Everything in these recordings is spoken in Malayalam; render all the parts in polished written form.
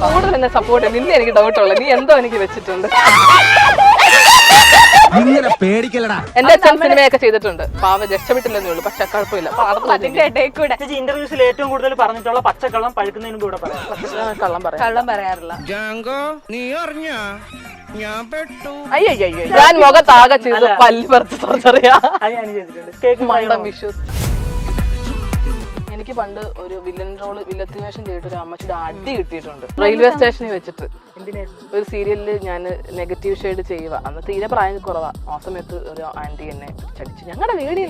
കൂടുതൽ എന്നെ സപ്പോർട്ട് നിന്നെ എനിക്ക് ഡൗട്ടുള്ള നീ എന്തോ എനിക്ക് വെച്ചിട്ടുണ്ട്. ഇങ്ങനെ പേടിക്കലടാ. എന്റെ അച്ഛൻ സിനിമയൊക്കെ ചെയ്തിട്ടുണ്ട്. പാവ രക്ഷപ്പെട്ടില്ലെന്നേ ഉള്ളൂ. പക്ഷെ കുഴപ്പമില്ല. അതിന്റെ ഇടയിൽ കൂടെ ഇന്റർവ്യൂസിൽ ഏറ്റവും കൂടുതൽ പറഞ്ഞിട്ടുള്ള പച്ചക്കള്ളം പഴുക്കുന്നതിന് മുമ്പ് ഇവിടെ പറയാം. കള്ളം പറയാം. കള്ളം പറയാറില്ല. നീ അറിഞ്ഞ ഞാൻ പെട്ടു. അയ്യോ ഞാൻ മുഖത്താകെ ചെയ്ത് പല്ല് പറിച്ച് സർജറിയാ. അത് ഞാൻ ചെയ്തിട്ടുണ്ട്. കേക്ക് മണ്ടം വിഷു. എനിക്ക് പണ്ട് ഒരു വില്ലത്തി വേഷം ചെയ്തിട്ട് ഒരു അമ്മച്ചിയുടെ അടി കിട്ടിയിട്ടുണ്ട് റെയിൽവേ സ്റ്റേഷനിൽ വെച്ചിട്ട്. ഒരു സീരിയലില് ഞാൻ നെഗറ്റീവ് ഷെയ്ഡ് ചെയ്യുക. അന്ന് തീരെ പ്രായം കുറവാ. ആ സമയത്ത് ഒരു ആന്റി എന്നെ ചടിച്ചു. ഞങ്ങളുടെ വീഡിയോ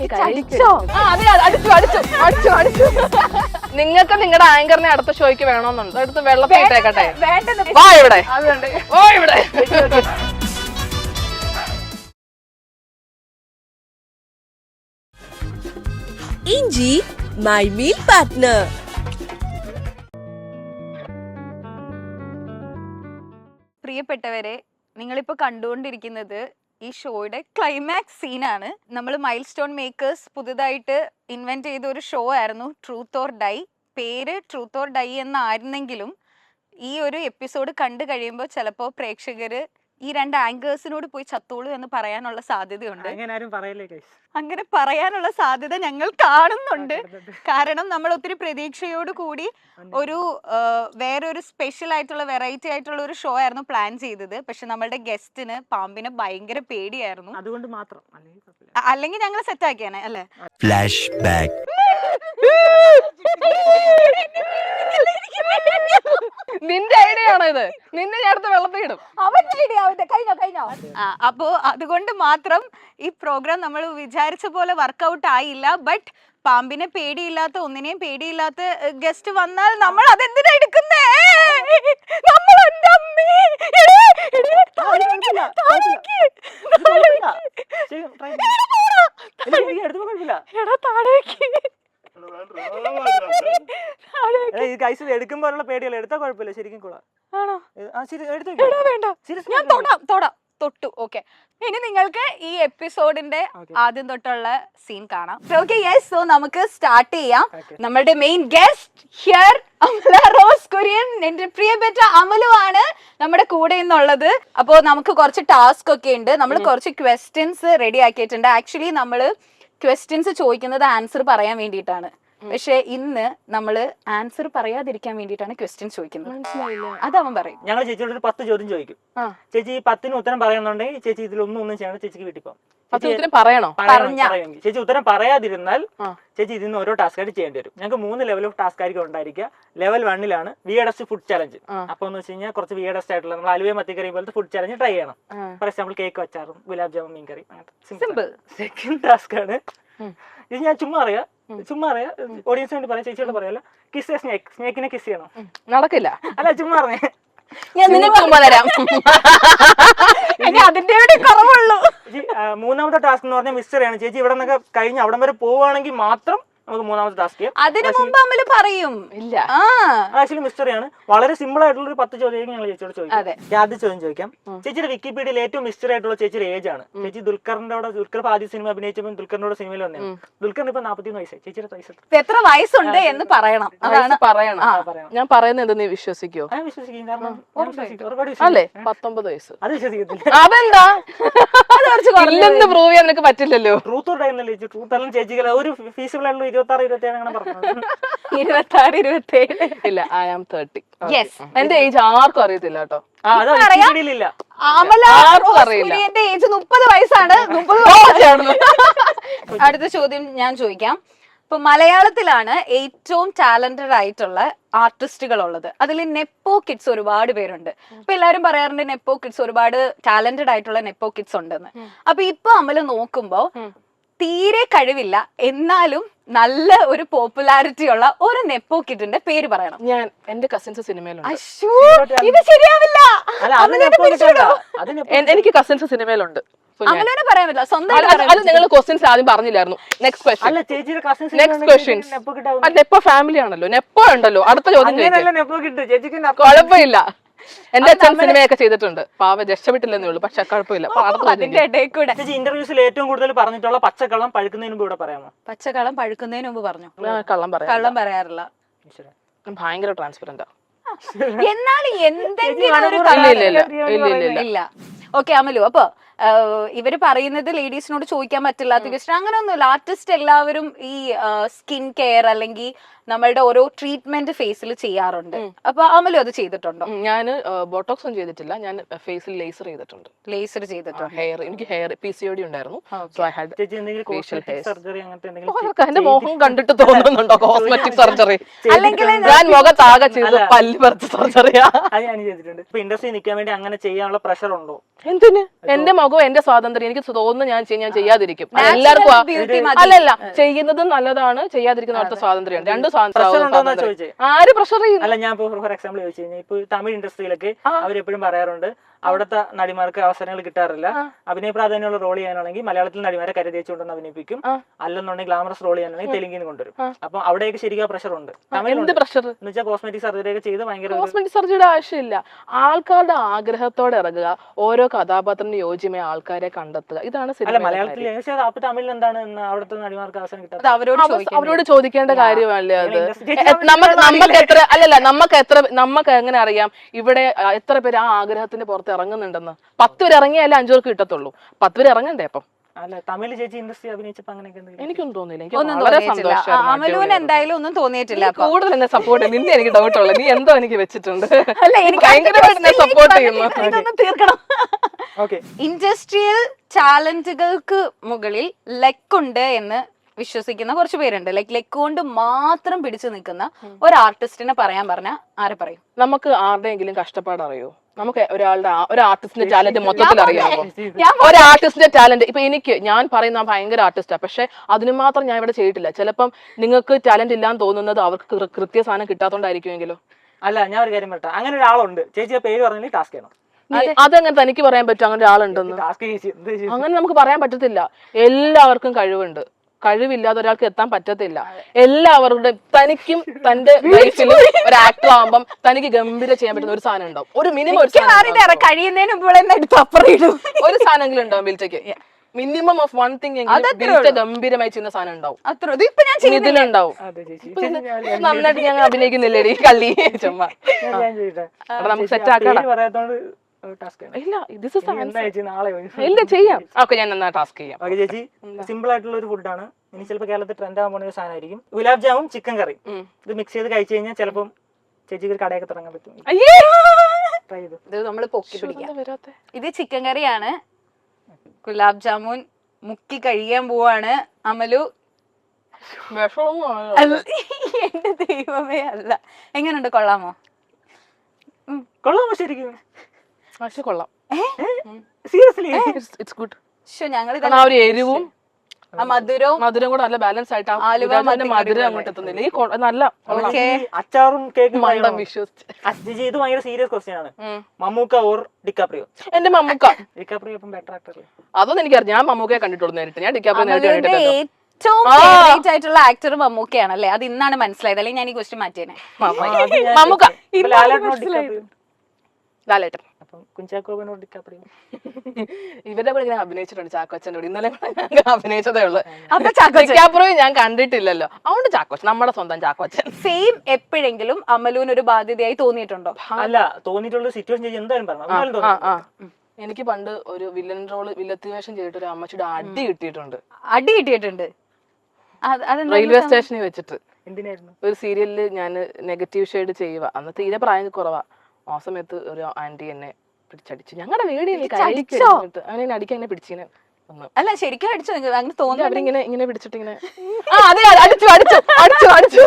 നിങ്ങൾക്ക് നിങ്ങളുടെ ആങ്കറിനെ അടുത്ത ഷോയ്ക്ക് വേണമെന്നുണ്ട്. അടുത്ത് വെള്ളത്തിൽ ഇട്ടേക്കട്ടെ. വാ ഇവിടെ. ഓ ഇവിടെ. ഇഞ്ചി മൈ മീൽ പാർട്ട്ണർ. പ്രിയപ്പെട്ടവരെ, നിങ്ങളിപ്പോൾ കണ്ടുകൊണ്ടിരിക്കുന്നത് ഈ ഷോയുടെ ക്ലൈമാക്സ് സീനാണ്. നമ്മൾ മൈൽ സ്റ്റോൺ മേക്കേഴ്സ് പുതുതായിട്ട് ഇൻവെന്റ് ചെയ്ത ഒരു ഷോ ആയിരുന്നു ട്രൂത്ത് ഓർ ഡൈ. പേര് ട്രൂത്ത് ഓർ ഡൈ എന്നായിരുന്നെങ്കിലും ഈ ഒരു എപ്പിസോഡ് കണ്ടു കഴിയുമ്പോൾ ചിലപ്പോൾ പ്രേക്ഷകര് ഈ രണ്ട് ആങ്കേഴ്സിനോട് പോയി ചത്തോളൂ എന്ന് പറയാനുള്ള സാധ്യതയുണ്ട്. അങ്ങനെ പറയാനുള്ള സാധ്യത ഞങ്ങൾ കാണുന്നുണ്ട്. കാരണം നമ്മൾ ഒത്തിരി പ്രതീക്ഷയോട് കൂടി ഒരു വേറൊരു സ്പെഷ്യൽ ആയിട്ടുള്ള വെറൈറ്റി ആയിട്ടുള്ള ഒരു ഷോ ആയിരുന്നു പ്ലാൻ ചെയ്തത്. പക്ഷെ നമ്മളുടെ ഗസ്റ്റിന് പാമ്പിനെ ഭയങ്കര പേടിയായിരുന്നു. അതുകൊണ്ട് മാത്രം അല്ലെങ്കിൽ ഞങ്ങൾ സെറ്റ് ആക്കിയാനെ അല്ലേ. Flash back. നിന്റെ ഐഡിയ ആണോ ഇത്? നിന്നെ ഞാൻ അടുത്ത് വെള്ളത്തിൽ ഇടും. അവന്റെ ഐഡിയ കഴിഞ്ഞോ. അപ്പോ അതുകൊണ്ട് മാത്രം ഈ പ്രോഗ്രാം നമ്മൾ വിചാരിച്ച പോലെ വർക്ക്ഔട്ട് ആയില്ല. ബട്ട് പാമ്പിനെ പേടിയില്ലാത്ത ഒന്നിനെയും പേടിയില്ലാത്ത ഗസ്റ്റ് വന്നാൽ നമ്മൾ അതെന്തിനാ എടുക്കുന്നേ? എടുക്കുമ്പോഴുള്ള പേടിയല്ല, എടുത്താ കുഴപ്പമില്ല. ശരിക്കും കൂടാ തൊട്ടു. ഓക്കെ, ഇനി നിങ്ങൾക്ക് ഈ എപ്പിസോഡിന്റെ ആദ്യം തൊട്ടുള്ള സീൻ കാണാം. Okay, yes. സോ നമുക്ക് സ്റ്റാർട്ട് ചെയ്യാം. നമ്മളുടെ main guest here Amala rose Kurian, എന്റെ പ്രിയപ്പെട്ട അമലു ആണ് നമ്മുടെ കൂടെ ഇന്നുള്ളത്. അപ്പോ നമുക്ക് കുറച്ച് ടാസ്ക് ഒക്കെ ഉണ്ട്. നമ്മൾ കുറച്ച് ക്വസ്റ്റ്യൻസ് റെഡി ആക്കിയിട്ടുണ്ട്. ആക്ച്വലി നമ്മള് ക്വസ്റ്റ്യൻസ് ചോദിക്കുന്നത് ആൻസർ പറയാൻ വേണ്ടിയിട്ടാണ്. പക്ഷെ ഇന്ന് നമ്മള് ആൻസർ പറയാതിരിക്കാൻ വേണ്ടിയിട്ടാണ് ക്വസ്റ്റ്യൻ ചോദിക്കുന്നത്. അത് അവൻ പറയും. ഞങ്ങൾ ചേച്ചിയോട് ഒരു 10 ചോദ്യം ചോദിക്കും. ചേച്ചി ഈ 10ന് ഉത്തരം പറയുന്നുണ്ടെങ്കിൽ ചേച്ചി ഇതിലൊന്നും ചെയ്യണം. ചേച്ചിക്ക് വീട്ടിൽ പോകാം. പറയണോ? ചേച്ചി ഉത്തരം പറയാതിരുന്നാൽ ചേച്ചി ഇതിൽ നിന്ന് ഓരോ ടാസ്ക് ആയിട്ട് ചെയ്യേണ്ടി വരും. ഞങ്ങൾക്ക് 3 ലെവൽ ഓഫ് ടാസ്ക് ആയിരിക്കും ഉണ്ടായിരിക്കുക. ലെവൽ 1ലാണ് വിയർഡസ്റ്റ് ഫുഡ് ചലഞ്ച്. അപ്പൊ എന്ന് വെച്ച് കഴിഞ്ഞാൽ കുറച്ച് വിയർഡസ്റ്റ് ആയിട്ടുള്ള നമ്മൾ അലുവ മത്തിക്കറി പോലത്തെ ഫുഡ് ചലഞ്ച് ട്രൈ ചെയ്യണം. ഫോർ എക്സാമ്പിൾ കേക്ക് വച്ചാറും ഗുലാബ് ജാമുൻ മീൻ കറി. സിമ്പിൾ. സെക്കൻഡ് ടാസ്ക് ആണ് ഇത്. ഞാൻ ചുമ്മാ അറിയാം ഓഡിയൻസിന് വേണ്ടി പറയാം, ചേച്ചിയോട് പറയാലോ. കിസ് സ്നേക്കിനെ കിസ് ചെയ്യണം. നടക്കില്ല. അല്ല ചുമ്മാ പറഞ്ഞേ. ഞാൻ നിനക്ക് ചുമ്മാ തരാം. അതിന്റെ കുറവുള്ളൂ. മൂന്നാമത്തെ ടാസ്ക് എന്ന് പറഞ്ഞാൽ മിസ്റ്ററിയാണ്. ചേച്ചി ഇവിടെ നിന്നൊക്കെ കഴിഞ്ഞ് അവിടം വരെ പോവുകയാണെങ്കിൽ മാത്രം നമുക്ക് മൂന്നാമത്തെ ടാസ്ക് ചെയ്യാം. അതിന് മുമ്പ് അമല് പറയും. ഇല്ല, ആക്ച്വലി മിസ്റ്ററിയാണ്. വളരെ സിമ്പിൾ ആയിട്ടുള്ള ഒരു 10 ചോദ്യം ഞങ്ങൾ ചേച്ചിയോട് ചോദിക്കാം. ആദ്യ ചോദ്യം ചോദിക്കാം. ചേച്ചിയുടെ വിക്കിപീഡിയയിൽ ഏറ്റവും മിസ്റ്ററി ആയിട്ടുള്ള ചേച്ചിയുടെ ഏജ് ആണ്. ചേച്ചി ദുൽഖർ ആദ്യ സിനിമ അഭിനയിച്ചപ്പോൾ ദുൽഖറിന്റെ സിനിമയിൽ വന്നു. ദുൽഖറിന് ഇപ്പൊ 41 വയസ്സായി. ചേച്ചിയുടെ വയസ്സ് എത്ര വയസ്സുണ്ട് എന്ന് പറയണം. അതാണ് പറയണം. ഞാൻ പറയുന്നത് എന്ത് നീ വിശ്വസിക്കോ? ഞാൻ വിശ്വസിക്കും. കാരണം അല്ലേ 19 വയസ്സ്. അത് വിശ്വസിക്കത്തില്ല. അതെന്താ? ഇല്ലെന്ന് പ്രൂവ് ചെയ്യാൻ നിനക്ക് പറ്റില്ലല്ലോ. ട്രൂത്ത് ഓർ ഡൈ എന്നല്ലേ ചേച്ചി? ട്രൂത്ത് അല്ലെങ്കിൽ ചേച്ചിക്ക് ഒരു ഫീസിബിൾ ആയിട്ടുള്ള 26-27 അങ്ങനെ പറഞ്ഞത്. 26-27 ഇല്ല, ഐ ആം 30. എന്റെ ഏജ് ആർക്കും അറിയത്തില്ല കേട്ടോ. എന്റെ ഏജ് 30 വയസ്സാണ്. 30 വയസ്സാണ്. അടുത്ത ചോദ്യം ഞാൻ ചോദിക്കാം. ഇപ്പൊ മലയാളത്തിലാണ് ഏറ്റവും ടാലന്റഡ് ആയിട്ടുള്ള ആർട്ടിസ്റ്റുകൾ ഉള്ളത്. അതിൽ നെപ്പോ കിഡ്സ് ഒരുപാട് പേരുണ്ട്. ഇപ്പൊ എല്ലാരും പറയാറുണ്ട് നെപ്പോ കിഡ്സ്, ഒരുപാട് ടാലന്റഡ് ആയിട്ടുള്ള നെപ്പോ കിഡ്സ് ഉണ്ടെന്ന്. അപ്പൊ ഇപ്പൊ അമല് നോക്കുമ്പോ തീരെ കഴിവില്ല, എന്നാലും നല്ല ഒരു പോപ്പുലാരിറ്റി ഉള്ള ഒരു നെപ്പോ കിഡിന്റെ പേര് പറയണം. ഞാൻ എന്റെ കസിൻസ് സിനിമയിലുണ്ട്. ഇത് ശരിയാവില്ല. എനിക്ക് കസിൻസ് സിനിമയിലുണ്ട്. അങ്ങനെ പറയാൻ പറ്റില്ല. സ്വന്തം നിങ്ങൾ ക്വസ്റ്റ്യൻസ് ആദ്യം പറഞ്ഞില്ലായിരുന്നു. Next question. നെപ്പോ ഫാമിലി ആണല്ലോ, നെപ്പോ ഉണ്ടല്ലോ. അടുത്ത ചോദ്യം കുഴപ്പമില്ല. എന്റെ അച്ഛൻ സിനിമയൊക്കെ ചെയ്തിട്ടുണ്ട്. പാവ രക്ഷപ്പെട്ടില്ലെന്നേ ഉള്ളൂ. പക്ഷെ കുഴപ്പമില്ല. അതിന്റെ ഇടയിൽ കൂടെ ഇന്റർവ്യൂസിൽ ഏറ്റവും കൂടുതൽ പറഞ്ഞിട്ടുള്ള പച്ചക്കള്ളം പഴുക്കുന്നതിന് മുമ്പ് ഇവിടെ പറയാമോ? പച്ചക്കള്ളം പഴുക്കുന്നതിന് മുമ്പ് പറഞ്ഞു. കള്ളം പറയാറില്ല. ഭയങ്കര ട്രാൻസ്പെറന്റാ. എന്നാൽ എന്തെങ്കിലും ഒരു ഇല്ല. ഓക്കെ അമലു, അപ്പൊ ഇവര് പറയുന്നത് ലേഡീസിനോട് ചോദിക്കാൻ പറ്റില്ലാത്ത ക്വസ്റ്റ്യൻ അങ്ങനെയൊന്നുമില്ല. ആർട്ടിസ്റ്റ് എല്ലാവരും ഈ സ്കിൻ കെയർ അല്ലെങ്കിൽ നമ്മളുടെ ഓരോ ട്രീറ്റ്മെന്റ് ഫേസിൽ ചെയ്യാറുണ്ട്. അപ്പൊ അമലു അത് ചെയ്തിട്ടുണ്ടോ? ഞാൻ ബോട്ടോക്സ് ഒന്നും ചെയ്തിട്ടില്ല, ഞാൻ ഫേസിൽ ലേസർ ചെയ്തിട്ടുണ്ട്. ലേസർ ചെയ്തിട്ടുണ്ട്. ഹെയർ, എനിക്ക് ഹെയർ PCOD ഉണ്ടായിരുന്നു. സോ ഐ ഹാഡ് സർജറി അങ്ങനത്തെ എന്റെ മുഖം കണ്ടിട്ട് തോന്നുന്നുണ്ടോ കോസ്മെറ്റിക് സർജറി? അല്ലെങ്കിൽ ഞാൻ മുഖത്താകെ ചെയ്ത് പല്ല് പറിച്ച സർജറിയാ. അത് ഞാൻ ചെയ്തിട്ടുണ്ട്. ഇപ്പൊ ഇൻഡസ്ട്രി നിൽക്കാൻ വേണ്ടി അങ്ങനെ ചെയ്യാനുള്ള പ്രഷർ ഉണ്ടോ? എന്തിന്? എന്റെ മുഖം എന്റെ സ്വാതന്ത്ര്യം, എനിക്ക് തോന്നുന്നു ഞാൻ ചെയ്യാതിരിക്കും. എല്ലാവർക്കും അല്ലല്ല, ചെയ്യുന്നത് നല്ലതാണ്, ചെയ്യാതിരിക്കുന്ന അടുത്ത സ്വാതന്ത്ര്യം. രണ്ട് സ്വാതന്ത്ര്യം. ആര് പ്രഷർ ചെയ്യുന്നു? അല്ല, ഞാൻ ഫോർ എക്സാമ്പിൾ ചോദിച്ചു കഴിഞ്ഞാൽ ഇപ്പൊ തമിഴ് ഇൻഡസ്ട്രിയിലൊക്കെ അവരെപ്പോഴും പറയാറുണ്ട് അവിടുത്തെ നടിമാർക്ക് അവസരങ്ങൾ കിട്ടാറില്ല. അഭിനയ പ്രാധാന്യമുള്ള റോൾ ചെയ്യാനാണെങ്കിൽ മലയാളത്തിൽ നടിമാരെ കരുതേച്ചുകൊണ്ടെന്ന് അഭിനയിപ്പിക്കും, അല്ലെന്നുണ്ടെങ്കിൽ ഗ്ലാമറസ് റോൾ ചെയ്യാനാണെങ്കിൽ തെലുങ്കിന് കൊണ്ടുവരും. അപ്പൊ അവിടെയൊക്കെ ശരിക്കും പ്രഷർ ഉണ്ട്. എന്ത് പ്രഷർ എന്ന് വെച്ചാൽ കോസ്മെറ്റിക് സർജറി ഒക്കെ ചെയ്ത് ഭയങ്കര കോസ്മെറ്റിക് സർജറിയുടെ ആവശ്യമില്ല. ആൾക്കാരുടെ ആഗ്രഹത്തോടെ ഇറങ്ങുക, ഓരോ കഥാപാത്രത്തിന് യോജ്യമായ ആൾക്കാരെ കണ്ടെത്തുക, ഇതാണ് അല്ല മലയാളത്തിൽ. അപ്പൊ തമിഴിൽ എന്താണ് അവിടുത്തെ നടിമാർക്ക് അവസരം കിട്ടാത്തത്? അവരോട് ചോദിക്കേണ്ട കാര്യമല്ലേ അത്? നമുക്ക് എങ്ങനെ അറിയാം ഇവിടെ എത്ര പേര് ആ ആഗ്രഹത്തിന്റെ പുറത്ത് ഇറങ്ങുന്നുണ്ടെന്ന്? 10 പേര് ഇറങ്ങിയാലേ 5 പേർക്ക് കിട്ടത്തുള്ളൂ. 10 പേര് ഇറങ്ങണ്ടേ? അപ്പം അല്ല തമിഴ് ചേച്ചി ഇൻഡസ്ട്രി അഭിനയിച്ചപ്പോ അങ്ങനെയൊക്കെ എനിക്കൊന്നും തോന്നിയില്ല. അമലുവിന് എന്തായാലും ഒന്നും തോന്നിയിട്ടില്ല. കൂടുതൽ എന്നെ സപ്പോർട്ട് ചെയ്യും. നിന്നെ എനിക്ക് ഡൗട്ട് ഉള്ളത്, നീ എന്തോ എനിക്ക് വെച്ചിട്ടുണ്ട്. ഭയങ്കരമായിട്ട് സപ്പോർട്ട് ചെയ്യുന്നു. തീർക്കണം. ഇൻഡസ്ട്രിയൽ ചാലഞ്ചുകൾക്ക് മുകളിൽ ലെക്കുണ്ട് എന്ന് വിശ്വസിക്കുന്ന കുറച്ച് പേരുണ്ട്. ലെക്ക് കൊണ്ട് മാത്രം പിടിച്ചു നിൽക്കുന്ന ഒരു ആർട്ടിസ്റ്റിനെ പറയാൻ പറഞ്ഞാൽ ആരെ പറയും? നമുക്ക് ആരുടെയെങ്കിലും കഷ്ടപ്പാട് അറിയോ? നമുക്ക് ഒരു ആർട്ടിസ്റ്റിന്റെ ടാലന്റ് മൊത്തത്തിൽ അറിയാമോ? ഒരു ആർട്ടിസ്റ്റിന്റെ ടാലന്റ് ഇപ്പൊ ഞാൻ പറയുന്ന ഭയങ്കര ആർട്ടിസ്റ്റാ, പക്ഷെ അതിന് മാത്രം ഞാൻ ഇവിടെ ചെയ്തിട്ടില്ല. ചിലപ്പം നിങ്ങൾക്ക് ടാലന്റ് ഇല്ലാന്ന് തോന്നുന്നത് അവർക്ക് കൃത്യ സാധനം കിട്ടാത്തോണ്ടായിരിക്കുമെങ്കിലോ? അല്ല, ഞാൻ ഒരു കാര്യം പറയട്ടെ, അങ്ങനെ ഒരാളുണ്ട്. ചേച്ചിയുടെ പേര് പറഞ്ഞാൽ ടാസ്ക് ചെയ്യണം. അതെങ്ങനെ തനിക്ക് പറയാൻ പറ്റും അങ്ങനെ ഒരാളുണ്ടെന്ന്? അങ്ങനെ നമുക്ക് പറയാൻ പറ്റത്തില്ല. എല്ലാവർക്കും കഴിവുണ്ട്. കഴിവില്ലാതെ ഒരാൾക്ക് എത്താൻ പറ്റത്തില്ല. എല്ലാവരുടെ തനിക്കും തന്റെ ലൈഫിലും ഒരു ആക്ടർ ആകുമ്പോൾ തനിക്ക് ഗംഭീര ചെയ്യാൻ പറ്റുന്ന ഒരു സാധനം ഉണ്ടാവും. ഒരു മിനിമം ഒരു കഴിയുന്നതിന് ഒരു സാധനമെങ്കിലും ഉണ്ടാവും ബിൽറ്റയ്ക്ക്. മിനിമം ഓഫ് വൺ തിങ് ഗംഭീരമായി ചെയ്യുന്ന സാധനം ഉണ്ടാവും. ഇതിലുണ്ടാവും. നന്നായിട്ട് ഞങ്ങൾ അഭിനയിക്കുന്നില്ലേടി കള്ളി ചുമ്മാ. നമുക്ക് സെറ്റ് ആക്കണം. ഇല്ല ചെയ്യാം. ഓക്കെ, ഞാൻ നന്നായി ടാസ്ക് ചെയ്യാം. ചേച്ചി സിമ്പിൾ ആയിട്ടുള്ള ഒരു ഫുഡാണ്. ഇനി ചിലപ്പോൾ കേരളത്തിൽ ട്രെൻഡ് ആകാൻ പോകുന്ന ഒരു സാധനമായിരിക്കും ഗുലാബ് ജാമും ചിക്കൻ കറി. ഇത് മിക്സ് ചെയ്ത് കഴിച്ചു കഴിഞ്ഞാൽ ചിലപ്പം ചേച്ചിക്ക് ഒരു കടയൊക്കെ തുടങ്ങാൻ പറ്റും. ഇത് നമ്മള് പൊക്കി പിടിക്കാം. ഇത് ചിക്കൻ കറിയാണ്. ഗുലാബ് ജാമുൻ മുക്കി കഴിയാൻ പോവാണ് അമലു. എന്റെ ദൈവമേ, അല്ല. എങ്ങനെയുണ്ട്? കൊള്ളാമോ? കൊള്ളാമോ ശരിക്കും? കൊള്ളാം. Seriously it's good. ഞങ്ങൾ ആ ഒരു എരിവും മധുരം കൂടെ നല്ല ബാലൻസ് ആയിട്ട് മധുരം അങ്ങോട്ട് എത്തുന്നില്ല. ഈ നല്ല അച്ചാറും കേക്കും വിശ്വസിച്ച്. ഇത് ഭയങ്കര സീരിയസ് ക്വസ്റ്റ്യൻ ആണ്. Mammukka or DiCaprio? എന്റെ മമ്മൂക്ക. ഡിക്കാപ്രിയോ ഇപ്പം ബെറ്റർ ആക്ടർ അല്ലേ? അതൊന്നും എനിക്കറിയാം. ഞാൻ മമ്മൂക്കയെ കണ്ടിട്ടുള്ളൂ നേരിട്ട്. ഞാൻ ഡിക്കാപ്രിയോ നേരിട്ട് കണ്ടിട്ടില്ല. ഏറ്റവും ഫേവറേറ്റ് ആയിട്ടുള്ള ആക്ടർ മമ്മൂക്കയാണല്ലേ? അത് ഇന്നാണ് മനസ്സിലായത്. അല്ലെങ്കിൽ ഞാൻ ഈ ക്വസ്റ്റ്യൻ മാറ്റിയേനെ. മമ്മൂക്ക. ലാലേട്ടൻ. അപ്പം കുഞ്ചാക്കോബനോ ഡിക്കാപ്രിയോ? ഇവരുടെ കൂടെ ഇങ്ങനെ അഭിനയിച്ചിട്ടുണ്ട്. ചാക്കോച്ചന്റെ കൂടെ ഇന്നലെ അഭിനയിച്ചതേ ഉള്ളൂ. ഡിക്കാപ്രിയോ ഞാൻ കണ്ടിട്ടില്ലല്ലോ, അതുകൊണ്ട് ചാക്കോച്ചൻ, നമ്മുടെ സ്വന്തം ചാക്കോച്ചൻ. സെയിം എപ്പോഴെങ്കിലും അമലുവിന് ഒരു ബാധ്യതയായി തോന്നിയിട്ടുണ്ടോ? അല്ല, തോന്നിയിട്ടുള്ള സിറ്റുവേഷൻ എന്തായാലും പറഞ്ഞു. എനിക്ക് പണ്ട് ഒരു വില്ലത്തി വേഷം ചെയ്തിട്ട് ഒരു അമ്മച്ചിയുടെ അടി കിട്ടിയിട്ടുണ്ട്. അടി കിട്ടിയിട്ടുണ്ട്? റെയിൽവേ സ്റ്റേഷനിൽ വെച്ചിട്ട്. എന്തിനായിരുന്നു? ഒരു സീരിയലില് ഞാൻ നെഗറ്റീവ് ഷെയ്ഡ് ചെയ്യുക. അന്ന് തീരെ പ്രായം കുറവാ. ആ സമയത്ത് ഒരു ആന്റി എന്നെ പിടിച്ചടിച്ചു. ഞങ്ങളുടെ വീടിൽ അങ്ങനെ അടിക്കാൻ എന്നെ പിടിച്ചിങ്ങനെ. അല്ല, ശരിക്കും അടിച്ചു? അങ്ങനെ തോന്നി അവരിങ്ങനെ ഇങ്ങനെ പിടിച്ചിട്ട് ഇങ്ങനെ അടിച്ചു.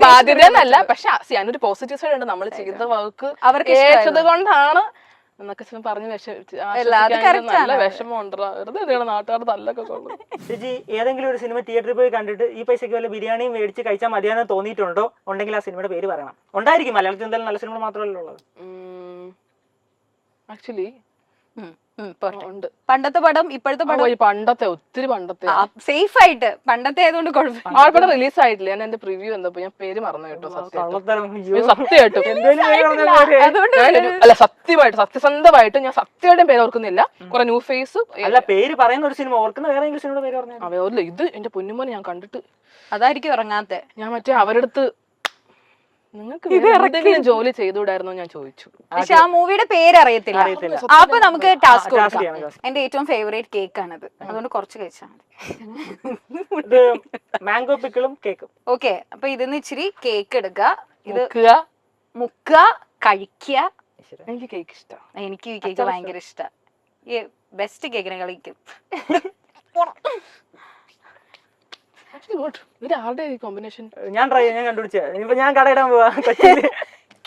ബാധ്യതയെന്നല്ല, പക്ഷെ ഞാനൊരു പോസിറ്റീവ് സൈഡ് ഉണ്ട്. നമ്മൾ ചെയ്ത വർക്ക് അവർക്ക് കേട്ടത് കൊണ്ടാണ് എന്നൊക്കെ പറഞ്ഞു. നല്ല വിഷമമുണ്ട്. വെറുതെ നാട്ടുകാർ നല്ലൊക്കെ കൊള്ളു. ചേച്ചി ഏതെങ്കിലും ഒരു സിനിമ തിയേറ്ററിൽ പോയി കണ്ടിട്ട് ഈ പൈസക്ക് വല്ല ബിരിയാണിയും മേടിച്ച് കഴിച്ചാൽ മതിയാണെന്ന് തോന്നിയിട്ടുണ്ടോ? ഉണ്ടെങ്കിൽ ആ സിനിമയുടെ പേര് പറയണം. ഉണ്ടായിരിക്കും, മലയാളത്തിൽ എന്തായാലും നല്ല സിനിമ മാത്രമല്ല ഉള്ളത്. ആക്ച്വലി ഉണ്ട്. പണ്ടത്തെ പടം ഇപ്പോഴത്തെ പടം? പണ്ടത്തെ, ഒത്തിരി പണ്ടത്തെ. സേഫ് ആയിട്ട് പണ്ടത്തെ ആയതുകൊണ്ട് കുഴപ്പമില്ല. ആ പടം റിലീസ് ആയിട്ടില്ല. ഞാൻ എന്റെ പ്രിവ്യൂ എന്തപ്പോ ഞാൻ പേര് മറന്നു കേട്ടോ. സത്യമായിട്ടും അല്ല, സത്യസന്ധമായിട്ട് ഞാൻ സത്യമായിട്ടും പേര് ഓർക്കുന്നില്ല. കുറെ ന്യൂ ഫേസ് അല്ല, പേര് പറയുന്ന ഒരു സിനിമ ഓർക്കുന്ന വേറെ സിനിമയുടെ പേര് പറഞ്ഞു. അവല്ല, ഇത് എന്റെ പൊന്നുമോനെ ഞാൻ കണ്ടിട്ട് അതായിരിക്കും ഇറങ്ങാത്തെ. ഞാൻ മറ്റേ അവരടുത്ത് നിങ്ങൾക്ക് എന്തെങ്കിലും ജോലി ചെയ്തുകൂടായിരുന്നോ ഞാൻ ചോദിച്ചു. പക്ഷെ ആ മൂവിയുടെ പേര് അറിയത്തില്ല. അപ്പൊ നമുക്ക് ടാസ്ക് കൊടുക്കാം. എന്റെ ഏറ്റവും ഫേവറേറ്റ് കേക്ക് ആണത്, അതുകൊണ്ട് കുറച്ച് കഴിച്ചാൽ മതി. മാംഗോ പിക്കിളും കേക്കും. ഓക്കെ, അപ്പൊ ഇതിന്ന് ഇച്ചിരി കേക്ക് എടുക്കുക, ഇത് മുക്കുക, കഴിക്കുക. എനിക്ക് കേക്ക് ഇഷ്ടം. എനിക്ക് ഈ കേക്ക് ഭയങ്കര ഇഷ്ടം. ഈ ബെസ്റ്റ് കേക്കിനെ കളിക്കും. കോമ്പിനേഷൻ ഞാൻ കണ്ടുപിടിച്ച ഇപ്പൊ ഞാൻ കടയിടാൻ പോവാ.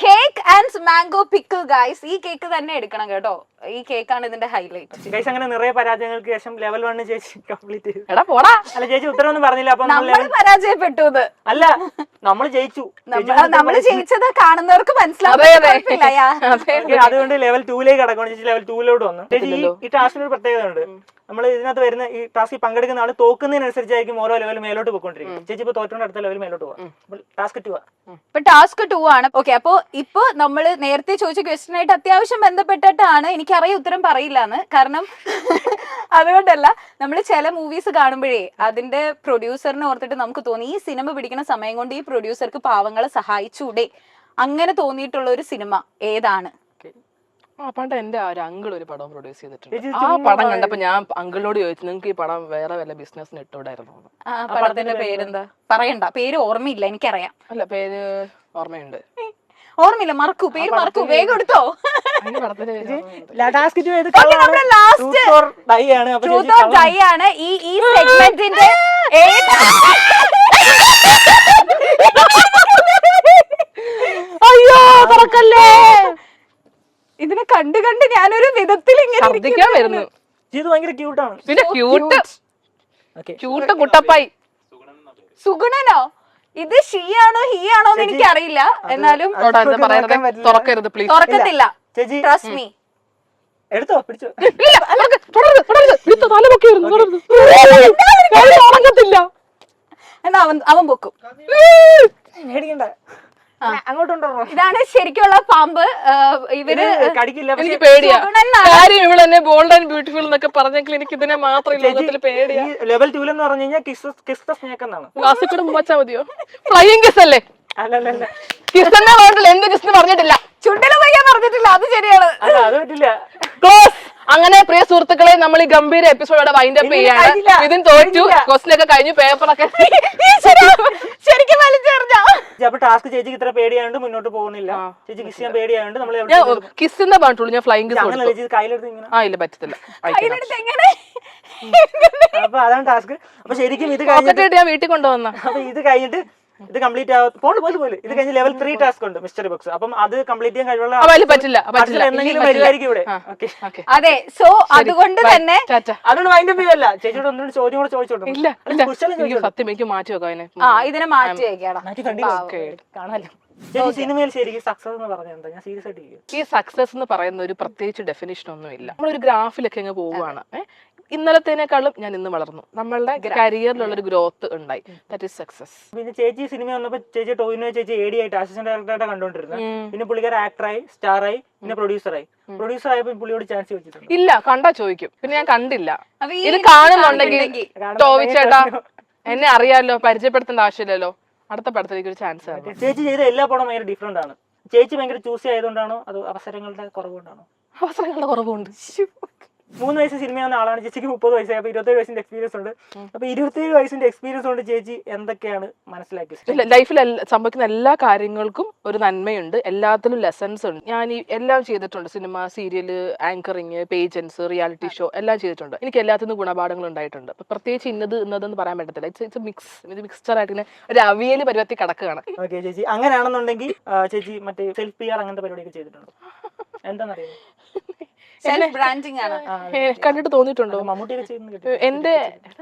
Cake and mango pickle guys. ഈ കേക്ക് തന്നെ എടുക്കണം കേട്ടോ, ഈ കേക്കാണ് ഇതിന്റെ ഹൈലൈറ്റ്. ഗൈസ് അങ്ങനെ നിറയെ പരാജയങ്ങൾക്ക് ശേഷം ലെവൽ 1 ചേച്ചി കംപ്ലീറ്റ് ചെയ്തു. എടാ പോടാ. അല്ല ചേച്ചി ഉത്തരവൊന്നും പറഞ്ഞില്ല. അപ്പൊ നമ്മൾ പരാജയപ്പെട്ടു. അല്ല, നമ്മൾ ജയിച്ചു. നമ്മള് ജയിച്ചത് കാണുന്നവർക്ക് മനസ്സിലാവും. അതുകൊണ്ട് ലെവൽ 2ലേക്ക് കടക്കണം. ചേച്ചി ലെവൽ 2ലോട്ട് വന്നു. ചേച്ചി ഈ ടാസ്കിന് ഒരു പ്രത്യേകത ഉണ്ട്. നമ്മൾ ഇതിനകത്ത് വരുന്ന ഈ ടാസ്കിൽ പങ്കെടുക്കുന്ന ആള് തോക്കുന്നതിനനുസരിച്ചായിരിക്കും ഓരോ ലെവൽ മേലോട്ട് പോയിക്കൊണ്ടിരിക്കും. ചേച്ചി ഇപ്പൊ തോറ്റോണ്ട് അടുത്ത ലെവൽ മേലോട്ട് പോവാം. ടാസ്ക് 2 ഇപ്പൊ ടാസ്ക് 2 ആണ്. ഓക്കെ, അപ്പൊ ഇപ്പൊ നമ്മള് നേരത്തെ ചോദിച്ച ക്വസ്റ്റ്യനായിട്ട് അത്യാവശ്യം ബന്ധപ്പെട്ടിട്ടാണ്. എനിക്കറിയാം ഉത്തരം പറയില്ലാന്ന്, കാരണം അതുകൊണ്ടല്ല. നമ്മൾ ചില മൂവീസ് കാണുമ്പോഴേ അതിന്റെ പ്രൊഡ്യൂസറിനെ ഓർത്തിട്ട് നമുക്ക് തോന്നി ഈ സിനിമ പിടിക്കുന്ന സമയം കൊണ്ട് ഈ പ്രൊഡ്യൂസർക്ക് പാവങ്ങളെ സഹായിച്ചൂടെ, അങ്ങനെ തോന്നിയിട്ടുള്ള ഒരു സിനിമ ഏതാണ്? പണ്ട് എന്റെ ഒരു അങ്കിൾ ഒരു പടം പ്രൊഡ്യൂസ് ചെയ്തിട്ടുണ്ട്. ആ പടം കണ്ടപ്പോ ഞാൻ അങ്കിളിനോട് ചോദിച്ചു, നിങ്ങൾക്ക് ഈ പടം വേറെ വല്ല ബിസിനസ്സിന് ഇട്ടുകൂടായിരുന്നു? ആ പടത്തിന്റെ പേരെന്താ? പറയണ്ട, പേര് ഓർമ്മയില്ല, എനിക്കറിയാം. അല്ല, പേര് ഓർമ്മയുണ്ട്. ഓർമ്മയില്ല, മറക്കൂ, പേര് മറക്കൂ, വേഗം എടുത്തോ. ഈ സെഗ്മെന്റിന്റെ അയ്യോ തുറക്കല്ലേ. ഇതിനെ കണ്ട് കണ്ട് ഞാനൊരു വിധത്തിൽ ഇങ്ങനെ വരുന്നു. ഇത് ഭയങ്കര ക്യൂട്ടാണ്. പിന്നെ ക്യൂട്ട് കുട്ടപ്പായി. സുഗുണനോ? ഇത് ഷീ ആണോ ഹീ ആണോ എന്ന് എനിക്ക് അറിയില്ല, എന്നാലും തുറക്കരുത് പ്ലീസ്. തുറക്കത്തില്ല. Trust me. എടുത്തോ, പിടിച്ചോ. എന്നാ അവൻ പൊക്കും. അങ്ങോട്ടുണ്ടോ? ഇതാണ് ശരിക്കുള്ള പാമ്പ്. ഇവര് കടിക്കില്ല. എനിക്ക് പേടിയാ. കാര്യം ഇവിടെ എന്നെ ബോൾഡ് ആൻഡ് ബ്യൂട്ടിഫുൾ എന്നൊക്കെ പറഞ്ഞെങ്കിൽ എനിക്ക് ഇതിനെ മാത്രം ലോകത്തിൽ പേടിയാ. ലെവൽ 2 എന്ന് പറഞ്ഞു കഴിഞ്ഞാൽ കിസ് ദ സ്നേക്ക് എന്നാണ്. ക്ലാസ്സിൽ കൂടെ മുമ്പാച്ചാ മതിയോ? ഫ്ലൈയിങ് കിസ് അല്ലേ? അല്ലല്ല, കിസ് എന്നാ പറഞ്ഞിട്ടില്ല. എന്ത് കിസ് പറഞ്ഞിട്ടില്ല. ചുണ്ടില് പയ്യാൻ പറഞ്ഞിട്ടില്ല, അത് ശരിയാണ്. അല്ല, അത് പറ്റില്ല. ക്ലോസ്. അങ്ങനെ പ്രിയ സുഹൃത്തുക്കളെ, നമ്മൾ ഈ ഗംഭീര എപ്പിസോഡോടെ വൈൻഡ് അപ്പ് ചെയ്യാണ്. ഇതിന് തോറ്റു. ക്വസ്റ്റൻ ഒക്കെ കഴിഞ്ഞു, പേപ്പറൊക്കെ ശരിക്കും വലിച്ചെറിഞ്ഞോ? അപ്പൊ ടാസ്ക് ചേച്ചിക്ക് ഇത്ര പേടിയായോണ്ട് മുന്നോട്ട് പോകുന്നില്ല. ചേച്ചി കിസ് ചെയ്യാൻ പേടിയായോണ്ട് നമ്മൾ കിസ് എന്നാ പറഞ്ഞിട്ടുള്ളൂ. ഞാൻ ഫ്ലൈയിങ് കിസ് കയ്യിലെടുത്ത് ഇങ്ങനെ. ഇല്ല, പറ്റത്തില്ല. എങ്ങനെ? അപ്പൊ അതാണ് ടാസ്ക്. അപ്പൊ ശരിക്കും ഇത് ഞാൻ വീട്ടിൽ കൊണ്ടുവന്ന. അപ്പൊ ഇത് കഴിഞ്ഞിട്ട് ഇത് കംപ്ലീറ്റ് പോലെ ഇത് കഴിഞ്ഞ് ലെവൽ 3 ടാസ്ക് ഉണ്ട്, മിസ്റ്ററി ബോക്സ്. അപ്പം അത് കംപ്ലീറ്റ് ചെയ്യാൻ കഴിവുള്ള എന്തെങ്കിലും വരുമായിരിക്കും ഇവിടെ. അതെ, സോ അതുകൊണ്ട് തന്നെ അതുകൊണ്ട് മൈൻഡ് അപ്പ് ചെയ്യല്ല. ചേച്ചിയോട് ഒന്നും ചോദ്യം കൂടെ ചോദിച്ചോട്ടോ. സത്യം എനിക്ക് മാറ്റി വെക്കാം. ഇതിനെ മാറ്റി വെക്കണം. കാണാലോ. സിനിമയിൽ ശരിക്കും സക്സസ് എന്ന് പറഞ്ഞാൽ ഞാൻ സീരിയസ് ആയിട്ട് ഈ സക്സസ് എന്ന് പറയുന്ന ഒരു പ്രത്യേകിച്ച് ഡെഫിനേഷൻ ഒന്നും ഇല്ല. നമ്മളൊരു ഗ്രാഫിലൊക്കെ അങ്ങ് പോവുകയാണ്. ഇന്നലത്തേനേക്കാളും ഞാൻ ഇന്ന് വളർന്നു. നമ്മളുടെ കരിയറിലുള്ള ഒരു ഗ്രോത്ത് ഉണ്ടായി. That is success. പിന്നെ ചേച്ചി സിനിമ വന്നപ്പോ ചേച്ചി ടോവിനോ ചേച്ചി AD ആയിട്ട് അസിസ്റ്റന്റ് ഡയറക്ടറായിട്ട് കണ്ടോണ്ടിരുന്നത്. പിന്നെ പുള്ളിക്കാരൻ ആക്ടറായി, സ്റ്റാറായി, പിന്നെ പ്രൊഡ്യൂസർ ആയപ്പോ പുള്ളിയോട് ചാൻസ് ചോദിച്ചിട്ടുണ്ട്. ഇല്ല, കണ്ടാ ചോദിക്കും. പിന്നെ ഞാൻ കണ്ടില്ല. ഇത് കാണുന്നുണ്ടെങ്കിൽ ടോവിച്ചേട്ടാ എന്നെ അറിയാലോ, പരിചയപ്പെടുത്തേണ്ട ആവശ്യമില്ലല്ലോ. അടുത്ത പടത്തിലേക്ക് ഒരു ചാൻസ് ആണ്. ചേച്ചി ചെയ്ത എല്ലാ പടവും ഭയങ്കര ഡിഫറെന്റ് ആണ്. ചേച്ചി ഭയങ്കര ചൂസി ആയതുകൊണ്ടാണോ അതോ അവസരങ്ങളുടെ കുറവുകൊണ്ടാണോ? അവസരങ്ങളുടെ കുറവുണ്ട്. 3 വയസ്സ് സിനിമ വന്ന ആളാണ്. ചേച്ചിക്ക് 30 വയസ്സായി. അപ്പൊ 27 വയസ്സിന്റെ എക്സ്പീരിയൻസ് ഉണ്ട്. അപ്പൊ 27 വയസ്സിന്റെ എക്സ്പീരിയൻസ് കൊണ്ട് ചേച്ചി എന്തൊക്കെയാണ് മനസ്സിലാക്കിയത്? ലൈഫിൽ സംഭവിക്കുന്ന എല്ലാ കാര്യങ്ങൾക്കും ഒരു നന്മയുണ്ട്, എല്ലാത്തിലും ലെസൺസ് ഉണ്ട്. ഞാൻ എല്ലാം ചെയ്തിട്ടുണ്ട്. Cinema, serial, anchoring, pageants, reality show എല്ലാം ചെയ്തിട്ടുണ്ട്. എനിക്ക് എല്ലാത്തിനും ഗുണപാഠങ്ങൾ ഉണ്ടായിട്ടുണ്ട്. പ്രത്യേകിച്ച് ഇന്നതെന്ന് പറയാൻ പറ്റത്തില്ല. ഇത് മിക്സ്ചർ ആയിട്ട് ഇങ്ങനെ ഒരു അവിയൽ പരുവത്തിൽ കിടക്കുകയാണ്. ഓക്കെ ചേച്ചി, അങ്ങനെയാണെന്നുണ്ടെങ്കിൽ ചേച്ചി മറ്റേ സെൽഫ് PR അങ്ങനത്തെ പരിപാടിയൊക്കെ ചെയ്തിട്ടുണ്ടോ? എന്താണെന്നറിയാം. കണ്ടിട്ട് തോന്നിയിട്ടുണ്ടോ? മമ്മൂട്ടിയൊക്കെ ചെയ്യുന്നത് എന്റെ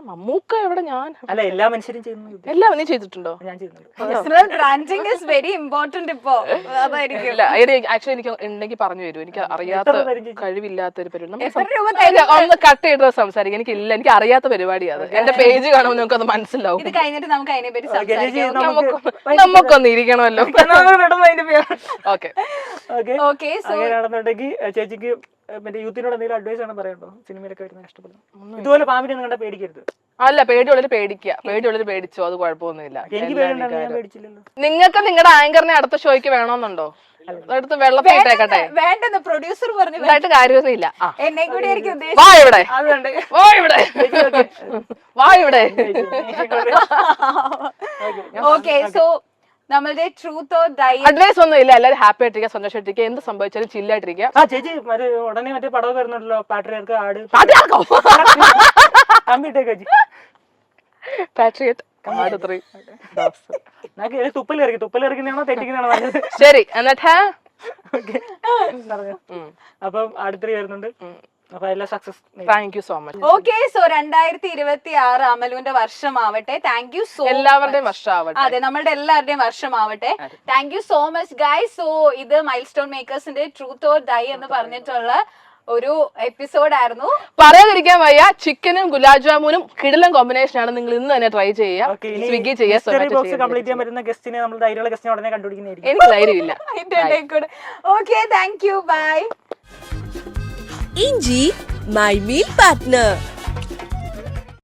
മമ്മൂക്ക എവിടെ? ഞാൻ അല്ല, എല്ലാ മനുഷ്യരും ചെയ്യുന്നു. എല്ലാം നീ ചെയ്തിട്ടുണ്ടോ? ഞാൻ ചെയ്യുന്നുണ്ട്. ആക്ച്വലി എനിക്ക് ഉണ്ടെങ്കിൽ പറഞ്ഞു തരൂ. എനിക്ക് അറിയാത്ത കഴിവില്ലാത്തൊരു പരിപാടി. ഒന്ന് കട്ട് ചെയ്ത് സംസാരിക്കാം. എനിക്കില്ല, എനിക്ക് അറിയാത്ത പരിപാടിയാണ്. എന്റെ പേജ് കാണുമ്പോൾ നമുക്ക് അത് മനസ്സിലാവും. നമുക്കൊന്ന് ഇരിക്കണമല്ലോ. ഓക്കെ. ഓക്കെ ഓക്കെ സോ അങ്ങനെയാണെന്നുണ്ടെങ്കിൽ ചേച്ചിക്ക് മറ്റേ യൂത്തിനോട് എന്തെങ്കിലും അഡ്വൈസ് ആണ് പറയണ്ടോ സിനിമയിലൊക്കെ വരുന്ന കഷ്ടപ്പെടുന്നു ഇതുപോലെ പാമ്പിനെ നിങ്ങളുടെ പേടിക്കരുത്. അല്ല, പേടിയുള്ളവര് പേടിക്കുക, പേടിയുള്ളവര് പേടിച്ചോ, അത് കുഴപ്പമൊന്നുമില്ല. എനിക്ക് പേടിയുണ്ടായിരുന്നു, ഞാൻ പേടിച്ചില്ലല്ലോ. നിങ്ങൾക്ക് നിങ്ങളുടെ ആങ്കറിനെ അടുത്ത ഷോയ്ക്ക് വേണമെന്നുണ്ടോ? അടുത്ത് വെള്ളത്തിട്ടേക്കട്ടെ. വേണ്ടെന്ന് പ്രൊഡ്യൂസർ പറഞ്ഞു. ഇതായിട്ട് കാര്യമൊന്നുമില്ല. എന്നെ കൂടി ആയിരിക്കും വാ ഇവിടെ, അതുകൊണ്ട് വാ ഇവിടെ, വാ ഇവിടെ. ഓക്കെ സോ നമ്മളുടെ ട്രൂത്ത് ഓർ ഡൈ അഡ്വൈസ് ഒന്നും ഇല്ല. എല്ലാവരും ഹാപ്പി ആയിട്ടിരിക്കുക, സന്തോഷമായിട്ടിരിക്കുക, എന്ത് സംഭവിച്ചാലും ചില്ലായിട്ടിരിക്കുക. ആ ചേച്ചി ഉടനെ മറ്റേ പടമൊക്കെ വരുന്നുണ്ടല്ലോ, പാട്രിയാർക്ക് ആട് കമ്പിട്ടേക്ക് പാട്രിയറ്റ് തുപ്പലിറക്കുന്നതാണോ തെറ്റിക്കുന്നതാണോ നല്ലത്? ശരി, എന്നിട്ട് അപ്പം അടുത്ത വരുന്നുണ്ട്. അപ്പൊ എല്ലാം success. Thank you so much. Okay so 2026 അമലുവിന്റെ വർഷമാവട്ടെ. താങ്ക് യു സോ എല്ലാവരുടെയും വർഷമാവട്ടെ. അതെ, നമ്മളുടെ എല്ലാവരുടെയും വർഷമാവട്ടെ. Thank you so much guys. So ഇത് മൈൽ സ്റ്റോൺ മേക്കേഴ്സിന്റെ ട്രൂത്ത് ഓർ ഡൈ എന്ന് പറഞ്ഞിട്ടുള്ള ഒരു എപ്പിസോഡ് ആയിരുന്നു. പറയാതിരിക്കാൻ വയ്യ, ചിക്കനും ഗുലാബ് ജാമുനും കിടിലൻ കോമ്പിനേഷൻ ആണ്. നിങ്ങൾ ഇന്ന് തന്നെ ട്രൈ ചെയ്യുക, സ്വിഗ്ഗി ചെയ്യുക. കംപ്ലീറ്റ് ചെയ്യാൻ പറ്റുന്ന ഗസ്റ്റിനെ നമ്മൾ ധൈര്യമുള്ള ഗസ്റ്റിനെ ഉടനെ കണ്ടുപിടിക്കുന്നതായിരിക്കും. എനിക്ക് ധൈര്യമില്ല. Okay thank you, bye. ഇഞ്ചി മൈ മീൽ പാർട്ട്ണർ.